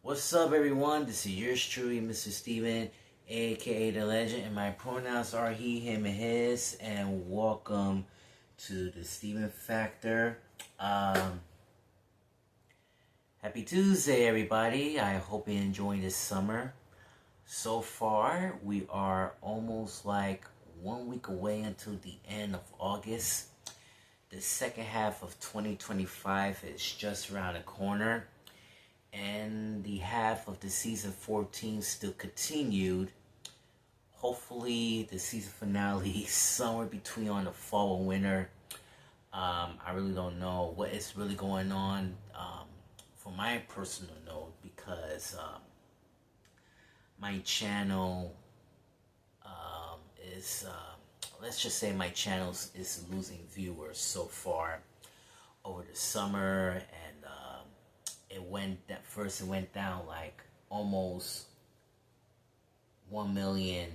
What's up, everyone? This is yours truly, Mr. Steven, aka The Legend, and my pronouns are he, him, and his. And welcome to the Steven Factor. Happy Tuesday, everybody. I hope you're enjoying this summer. So far, we are almost like 1 week away until the end of August. The second half of 2025 is just around the corner. And the half of the season 14 still continued. Hopefully the season finale somewhere between on the fall and winter. I really don't know what is really going on for my personal note, because my channel is, let's just say my channel is losing viewers so far over the summer, and it went down like almost 1 million,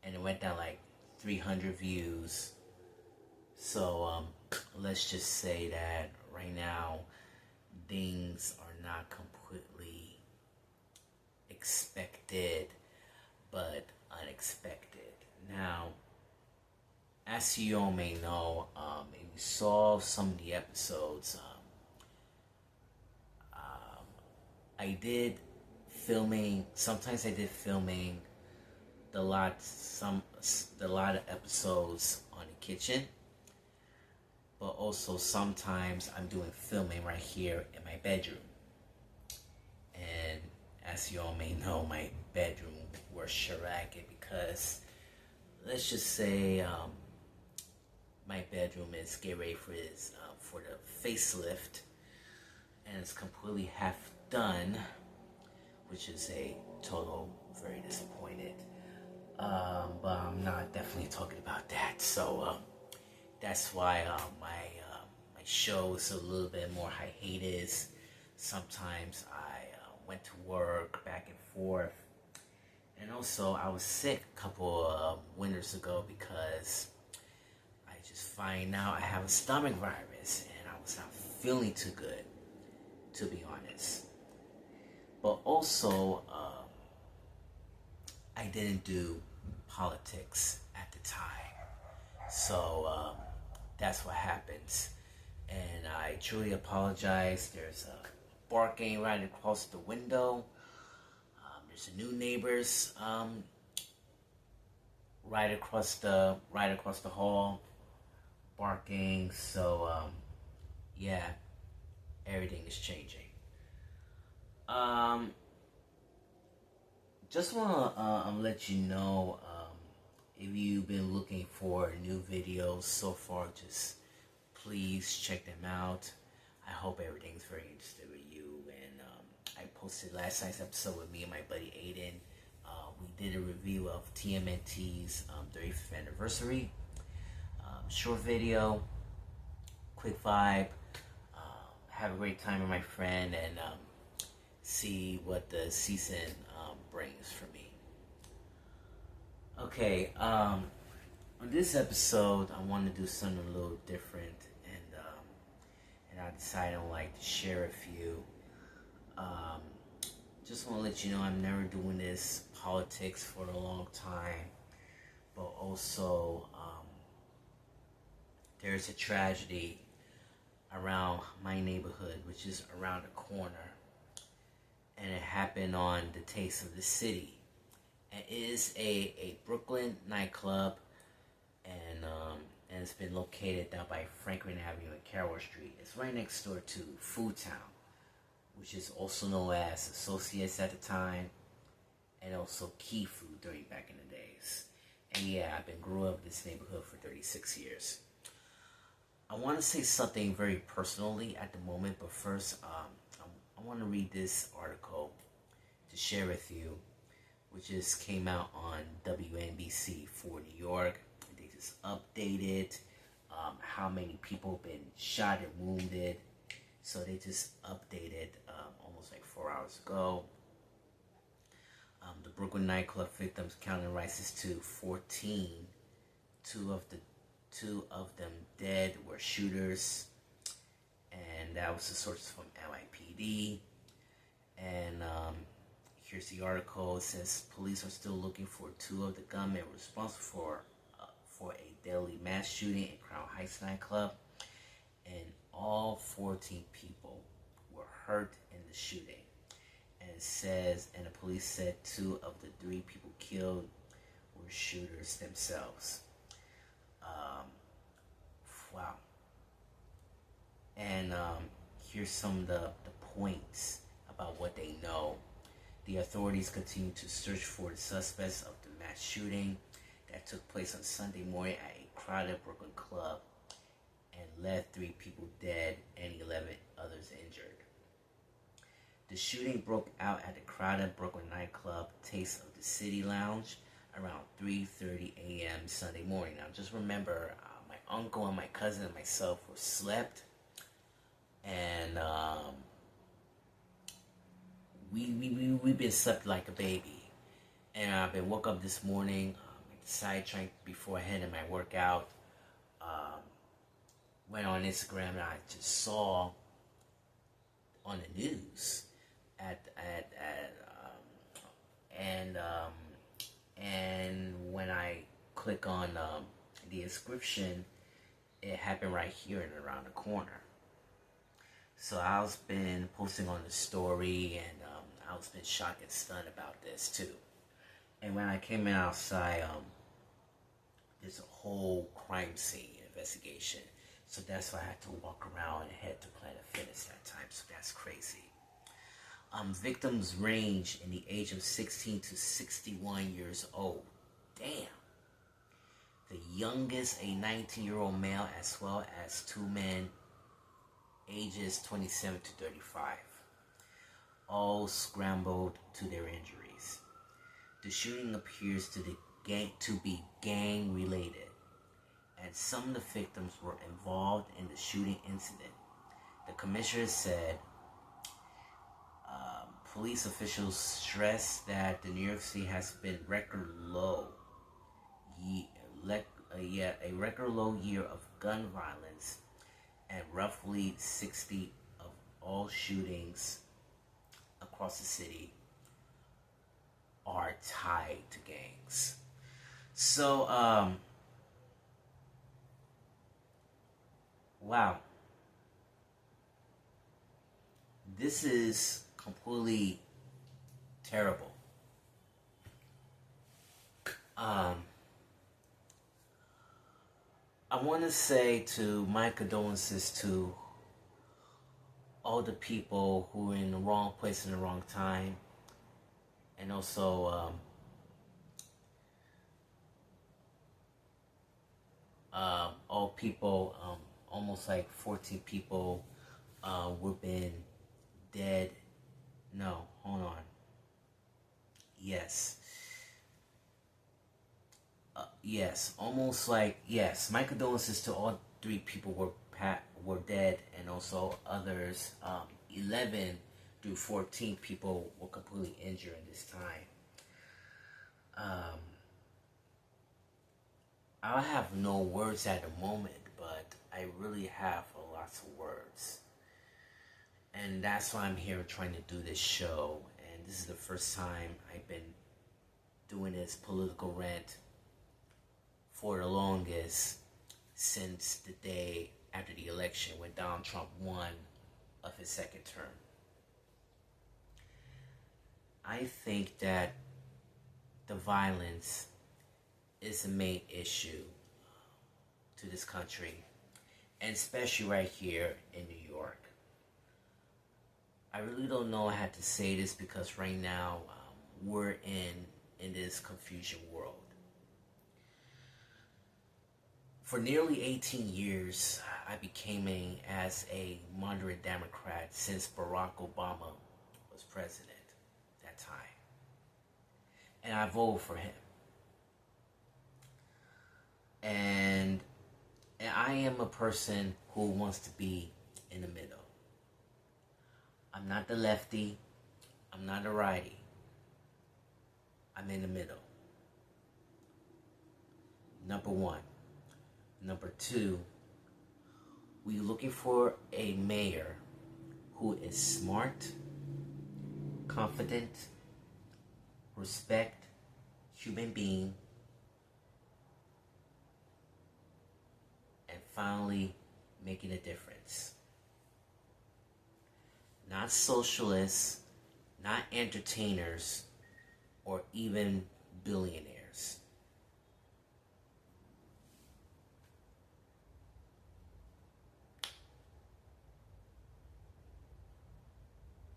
and it went down like 300 views. So let's just say that right now things are not completely expected, but unexpected. Now, as you all may know, if you saw some of the episodes, I did filming. Sometimes I did filming the lot of episodes on the kitchen, but also sometimes I'm doing filming right here in my bedroom. And as you all may know, my bedroom was sharagged because, let's just say, my bedroom is getting ready for the facelift, and it's completely half done, which is a total very disappointed. But I'm not definitely talking about that. So that's why my show is a little bit more hiatus. Sometimes I went to work back and forth, and also I was sick a couple of winters ago because I just find out I have a stomach virus, and I was not feeling too good, to be honest. But also, I didn't do politics at the time. So that's what happens. And I truly apologize. There's a barking right across the window. There's a new neighbors right across the hall barking. So yeah, everything is changing. Just want to let you know, if you've been looking for new videos so far, just please check them out. I hope everything's very interesting with you. And I posted last night's episode with me and my buddy Aiden. We did a review of TMNT's 35th anniversary. Short video, quick vibe. Have a great time with my friend, and see what the season brings for me. Okay, on this episode, I want to do something a little different, and I decided I would like to share a few. Just want to let you know I'm never doing this politics for a long time, but also there's a tragedy around my neighborhood, which is around the corner. And it happened on the Taste of the City. And it is a Brooklyn nightclub, and it's been located down by Franklin Avenue and Carroll Street. It's right next door to Food Town, which is also known as Associates at the time, and also Key Food back in the days. And yeah, I've been growing up in this neighborhood for 36 years. I want to say something very personally at the moment, but first, I want to read this article to share with you, which just came out on WNBC for New York. They just updated how many people have been shot and wounded. So they just updated almost like 4 hours ago. The Brooklyn nightclub victims counting rises to 14. Two of them dead were shooters, and that was the source from NYPD. And here's the article. It says police are still looking for two of the gunmen responsible for a deadly mass shooting at Crown Heights nightclub, and all 14 people were hurt in the shooting. And it says, and the police said two of the three people killed were shooters themselves. Wow. And here's some of the points about what they know. The authorities continue to search for the suspects of the mass shooting that took place on Sunday morning at a crowded Brooklyn club and left 3 people dead and 11 others injured. The shooting broke out at the crowded Brooklyn nightclub Taste of the City Lounge around 3:30 a.m. Sunday morning. Now just remember, my uncle and my cousin and myself were slept, and we've been slept like a baby. And I've been woke up this morning. I decided before I headed my workout. Went on Instagram and I just saw on the news and when I click on the description, it happened right here and around the corner. So I've been posting on the story, and I've been shocked and stunned about this too. And when I came outside, there's a whole crime scene investigation. So that's why I had to walk around and head to Planet Fitness that time. So that's crazy. Victims range in the age of 16 to 61 years old. Damn. The youngest, a 19-year-old male, as well as 2 men, ages 27 to 35. All scrambled to their injuries. The shooting appears to be gang-related, and some of the victims were involved in the shooting incident. The commissioner said police officials stressed that the New York City has been a record low year of gun violence, and roughly 60 of all shootings across the city are tied to gangs. So, wow. This is completely terrible. I want to say my condolences to all the people who were in the wrong place in the wrong time, and also all people, almost like 14 people were been dead. No, hold on. Yes. Yes, almost like, yes. My condolences to all 3 people were dead, and also others, 11 through 14 people were completely injured in this time. I have no words at the moment, but I really have a lot of words. And that's why I'm here trying to do this show. And this is the first time I've been doing this political rant for the longest since the day after the election when Donald Trump won of his second term. I think that the violence is the main issue to this country, and especially right here in New York. I really don't know how to say this because right now we're in this confusion world. For nearly 18 years, I became as a moderate Democrat since Barack Obama was president that time. And I voted for him. And I am a person who wants to be in the middle. I'm not the lefty. I'm not the righty. I'm in the middle. Number 1. Number 2, we're looking for a mayor who is smart, confident, respect human being, and finally making a difference. Not socialists, not entertainers, or even billionaires.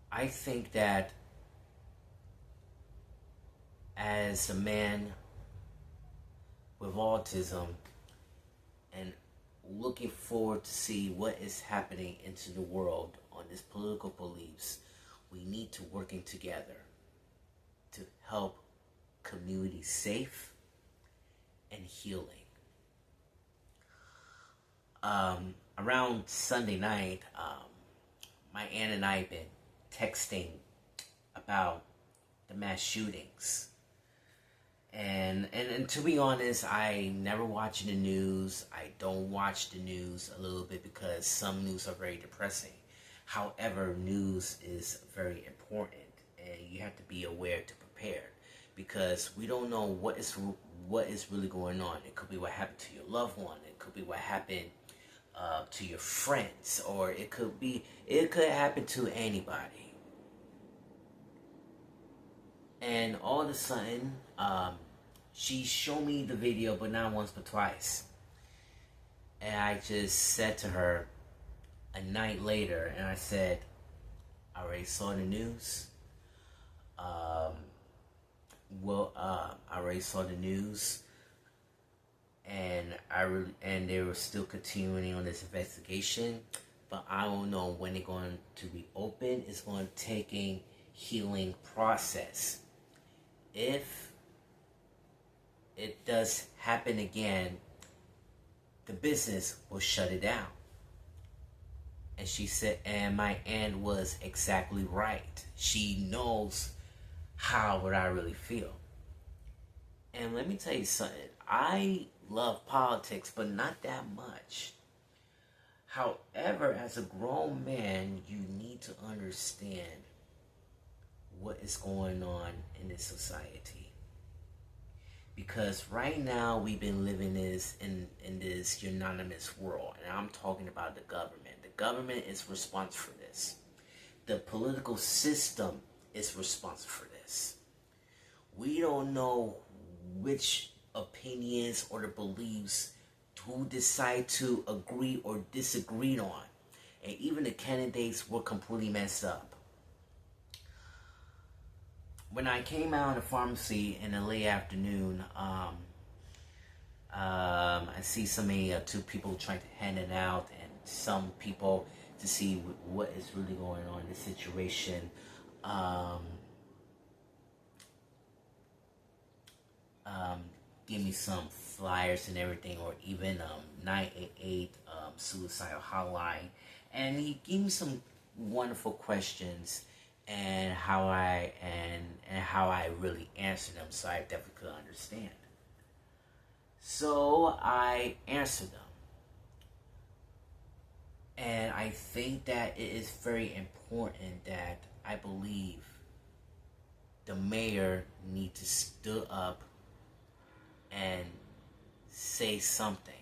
I think that as a man with autism and looking forward to see what is happening into the world on this political beliefs, we need to working together to help communities safe and healing. Around Sunday night, my aunt and I have been texting about the mass shootings. And to be honest, I never watch the news. I don't watch the news a little bit because some news are very depressing. However, news is very important, and you have to be aware to prepare because we don't know what is really going on. It could be what happened to your loved one. It could be what happened to your friends, or it could happen to anybody. And all of a sudden, she showed me the video, but not once but twice. And I just said to her a night later, and I said, I already saw the news. I already saw the news, and they were still continuing on this investigation. But I don't know when they're going to reopen. It's going to take a healing process. If it does happen again, the business will shut it down. And she said, and my aunt was exactly right. She knows what I really feel. And let me tell you something. I love politics, but not that much. However, as a grown man, you need to understand what is going on in this society. Because right now we've been living in this unanimous world, and I'm talking about the government. The government is responsible for this. The political system is responsible for this. We don't know which opinions or the beliefs who decide to agree or disagree on. And even the candidates were completely messed up. When I came out of the pharmacy in the late afternoon, I see two people trying to hand it out, and some people to see what is really going on in the situation. Give me some flyers and everything, or even 988 suicidal hotline, and he gave me some wonderful questions and how I really answered them, so I definitely could understand. So I answered them, and I think that it is very important that I believe the mayor needs to stood up and say something.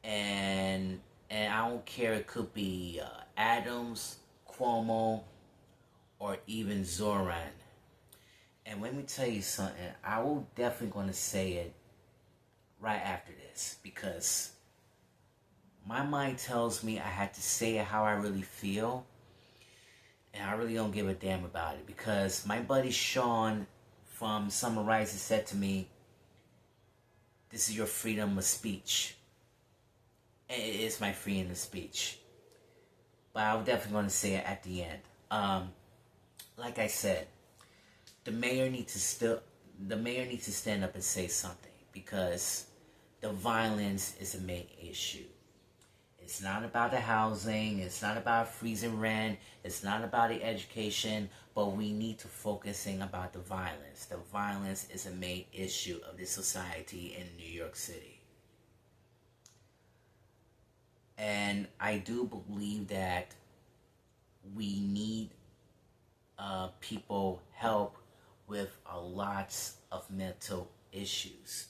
And I don't care, it could be Adams, Cuomo, or even Zoran. And let me tell you something, I will definitely going to say it right after this, because my mind tells me I had to say it how I really feel, and I really don't give a damn about it, because my buddy Sean from Summer Rising said to me, this is your freedom of speech. And it is my freedom of speech. But I'm definitely going to say it at the end. Like I said, the mayor needs to stand up and say something, because the violence is a main issue. It's not about the housing, it's not about freezing rent, it's not about the education, but we need to focusing about the violence. The violence is a main issue of this society in New York City. And I do believe that we need people help with a lots of mental issues.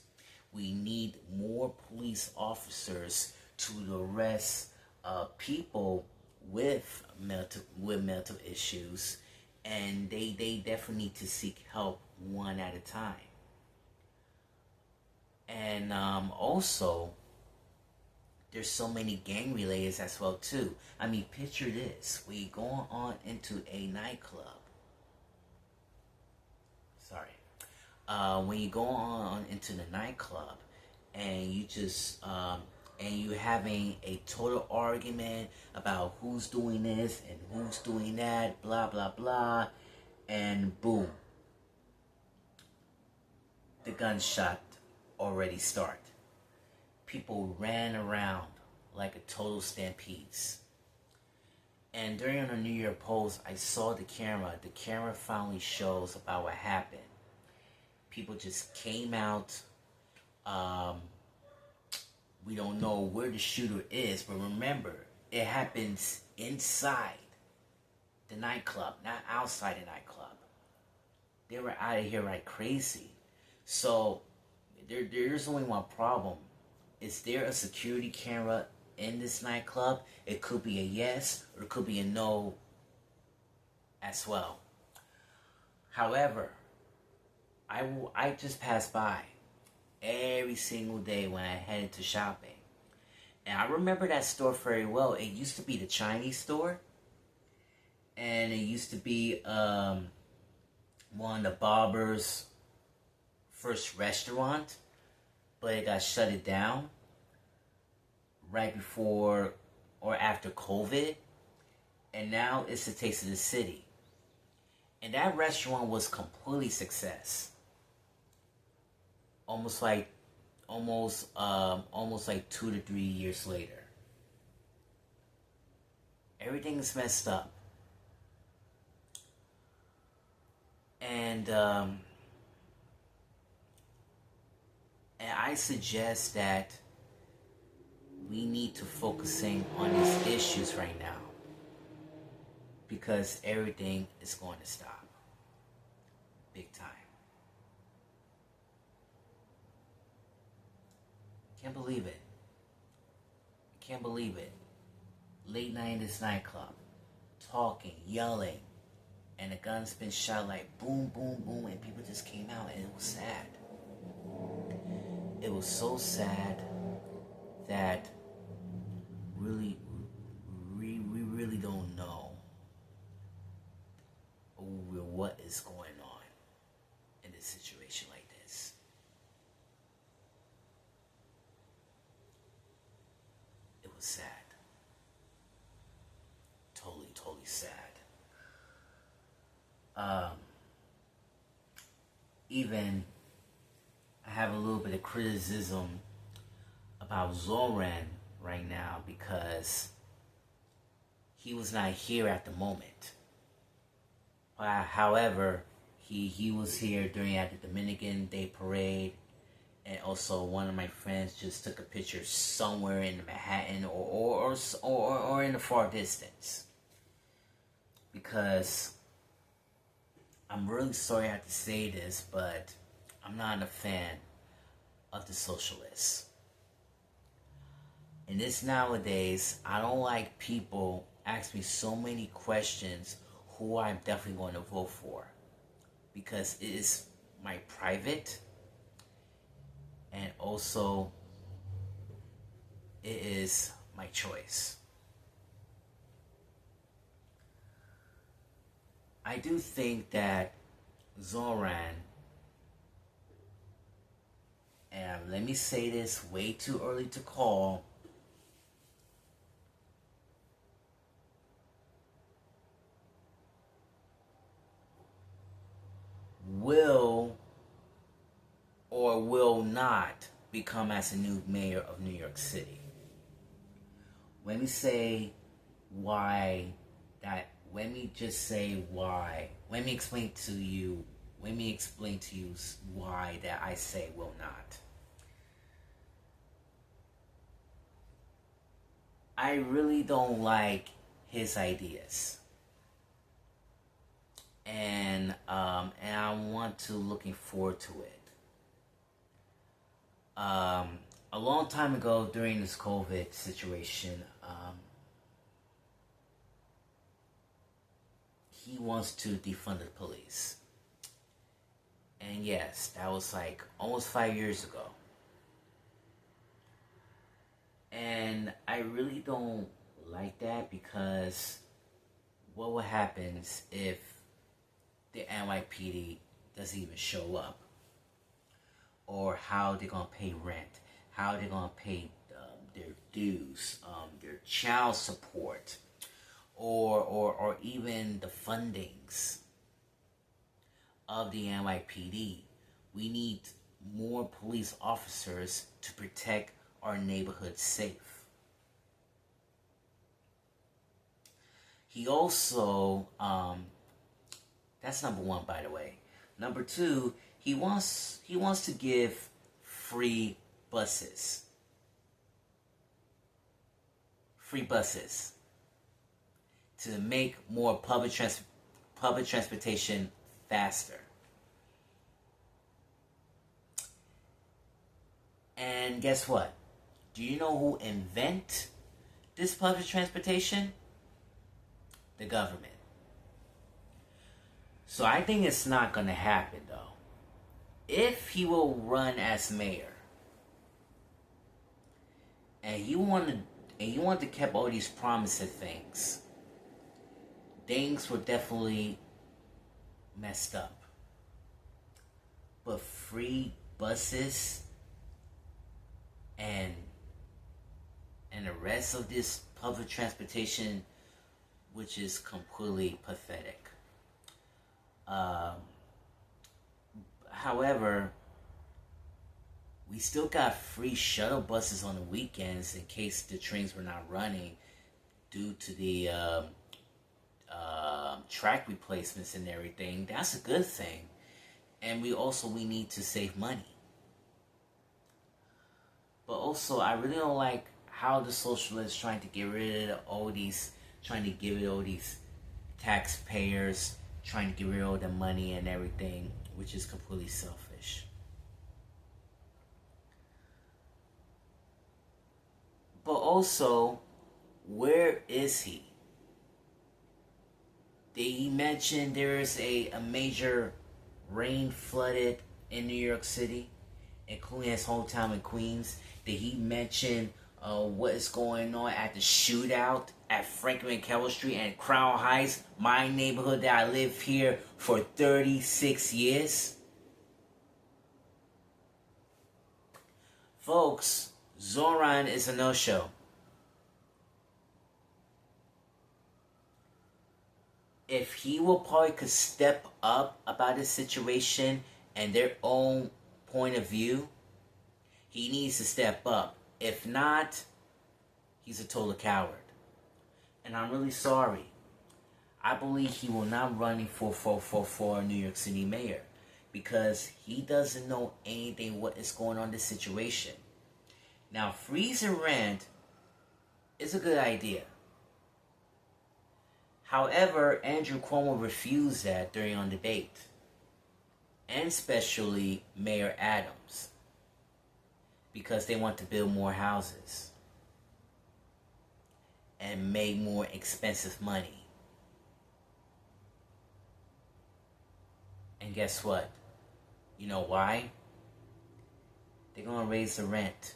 We need more police officers to arrest people with mental issues, and they definitely need to seek help one at a time. And also, there's so many gang related as well too. I mean, picture this: we going on into a nightclub. Sorry, when you go on into the nightclub, and you just and you having a total argument about who's doing this and who's doing that, blah blah blah, and boom, the gunshot already start. People ran around like a total stampedes. And during the New Year post, I saw the camera. The camera finally shows about what happened. People just came out. We don't know where the shooter is, but remember, it happens inside the nightclub, not outside the nightclub. They were out of here like crazy. So there's only one problem. Is there a security camera in this nightclub? It could be a yes or it could be a no as well. However, I just pass by every single day when I headed to shopping. And I remember that store very well. It used to be the Chinese store. And it used to be one of the Barber's first restaurant. But it got shut it down right before or after COVID. And now it's the Taste of the City. And that restaurant was completely success. Almost like 2 to 3 years later. Everything is messed up. And I suggest that we need to focusing on these issues right now, because everything is going to stop. Big time. Can't believe it. Can't believe it. Late night in this nightclub, talking, yelling, and the gun's been shot like boom, boom, boom, and people just came out, and it was sad. It was so sad that we really don't know what is going on in this situation like this. It was sad. Totally sad. Even I have a little bit of criticism about Zoran right now because he was not here at the moment. However, he was here during at the Dominican Day Parade, and also one of my friends just took a picture somewhere in Manhattan or in the far distance. Because I'm really sorry I have to say this, but I'm not a fan of the socialists. And this nowadays, I don't like people ask me so many questions who I'm definitely going to vote for. Because it is my private, and also it is my choice. I do think that Zoran, and let me say this way too early to call, will or will not become as a new mayor of New York City. Let me say why that. Let me just say why. Let me explain to you why that I say will not. I really don't like his ideas. and I want to looking forward to it. A long time ago during this COVID situation, he wants to defund the police. And yes, that was like almost 5 years ago. And I really don't like that, because what will happen if the NYPD doesn't even show up? Or how they're going to pay rent? How they're going to pay their dues, their child support, or even the fundings of the NYPD. We need more police officers to protect our neighborhood safe. He also, that's number one, by the way. Number two, he wants to give free buses. Free buses to make more public transportation faster. And guess what? Do you know who invent this public transportation? The government. So I think it's not going to happen, though. If he will run as mayor, and he wanted to keep all these promises things were definitely messed up. But free buses and the rest of this public transportation, which is completely pathetic. However, we still got free shuttle buses on the weekends in case the trains were not running due to the track replacements and everything. That's a good thing. And we need to save money. But also, I really don't like how the socialists trying to give it all these taxpayers, trying to get rid of all the money and everything, which is completely selfish. But also, where is he? Did he mention there is a major rain flooded in New York City, including his hometown in Queens? Did he mention what is going on at the shootout at Franklin Ave Street and Crown Heights, my neighborhood that I live here for 36 years? Folks, Zoran is a no-show. If he will probably could step up about this situation and their own point of view, he needs to step up. If not, he's a total coward. And I'm really sorry. I believe he will not run for New York City mayor, because he doesn't know anything what is going on in this situation. Now, freezing rent is a good idea. However, Andrew Cuomo refused that during on debate, and especially Mayor Adams, because they want to build more houses and make more expensive money. And guess what? You know why? They're going to raise the rent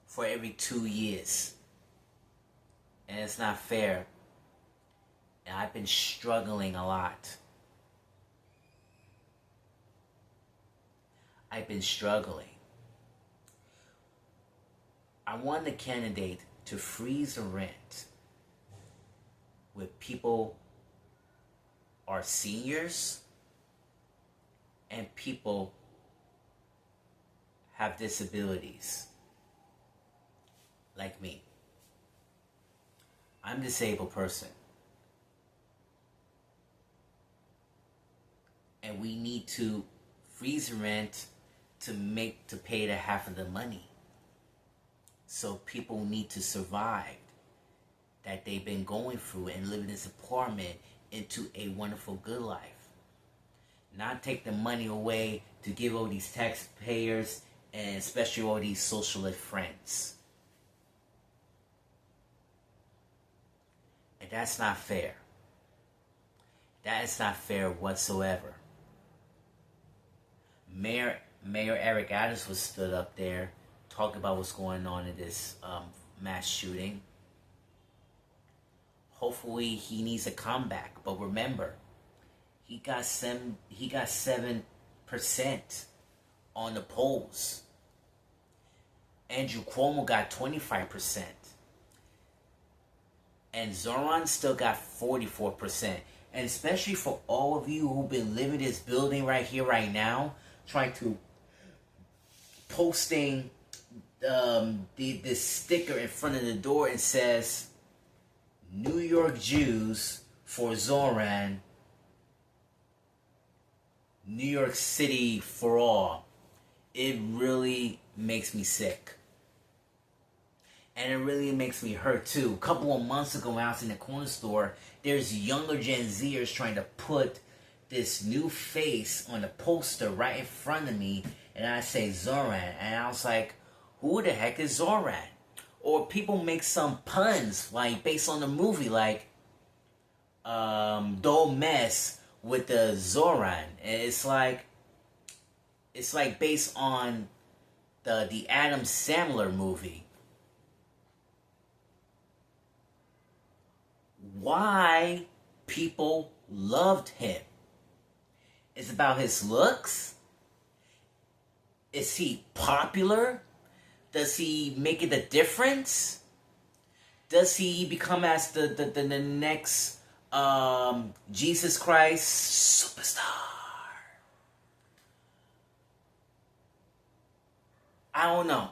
for every 2 years. And it's not fair. And I've been struggling a lot. I've been struggling. I want the candidate to freeze the rent with people are seniors and people have disabilities like me. I'm a disabled person. And we need to freeze rent to pay the half of the money. So people need to survive that they've been going through and live in this apartment into a wonderful, good life. Not take the money away to give all these taxpayers and especially all these socialist friends. And that's not fair. That is not fair whatsoever. Mayor Eric Adams was stood up there talking about what's going on in this mass shooting. Hopefully he needs a comeback. But remember, he got 7% on the polls. Andrew Cuomo got 25%. And Zoran still got 44%. And especially for all of you who've been living this building right here, right now, trying to posting this sticker in front of the door and says, New York Jews for Zoran, New York City for all. It really makes me sick. And it really makes me hurt too. A couple of months ago when I was in the corner store, there's younger Gen Zers trying to put this new face on a poster right in front of me, and I say Zoran, and I was like, who the heck is Zoran? Or people make some puns, like based on the movie, like don't mess with the Zoran. And it's like based on the Adam Sandler movie. Why people loved him? It's about his looks? Is he popular? Does he make it a difference? Does he become as the next Jesus Christ superstar? I don't know.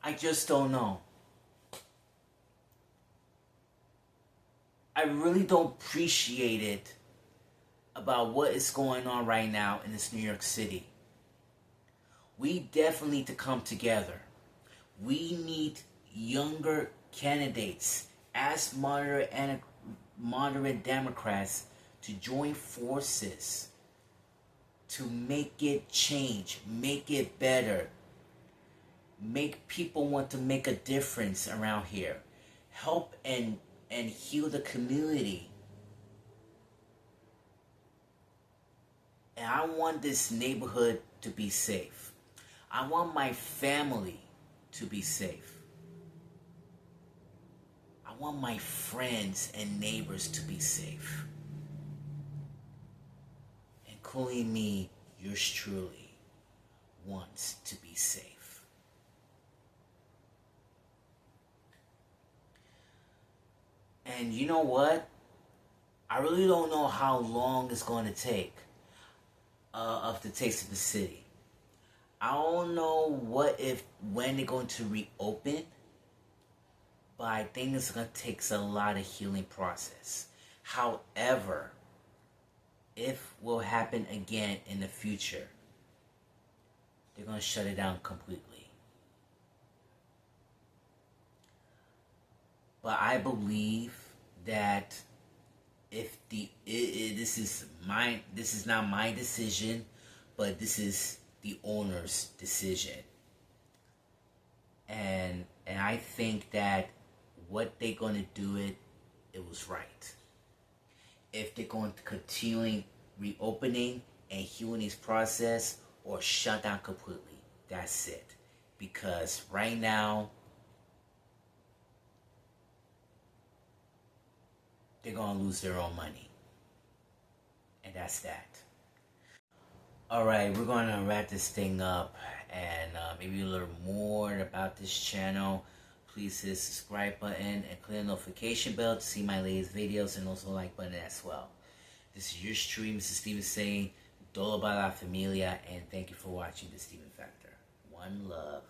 I just don't know. I really don't appreciate it about what is going on right now in this New York City. We definitely need to come together. We need younger candidates as moderate Democrats to join forces to make it change, make it better, make people want to make a difference around here, help and heal the community. And I want this neighborhood to be safe. I want my family to be safe. I want my friends and neighbors to be safe. Including me, yours truly, wants to be safe. And you know what? I really don't know how long it's going to take of the Taste of the City. I don't know when they're going to reopen, but I think it's going to take a lot of healing process. However, if will happen again in the future, they're going to shut it down completely. But I believe that if this is not my decision, but this is the owner's decision, and I think that what they're going to do it was right. If they're going to continue reopening and healing this process, or shut down completely, that's it. Because right now, they're going to lose their own money. And that's that. Alright, we're going to wrap this thing up. And maybe a little more about this channel. Please hit the subscribe button and click the notification bell to see my latest videos. And also like button as well. This is your stream, Mr. Steven saying, Dolo para la familia. And thank you for watching the Steven Factor. One love.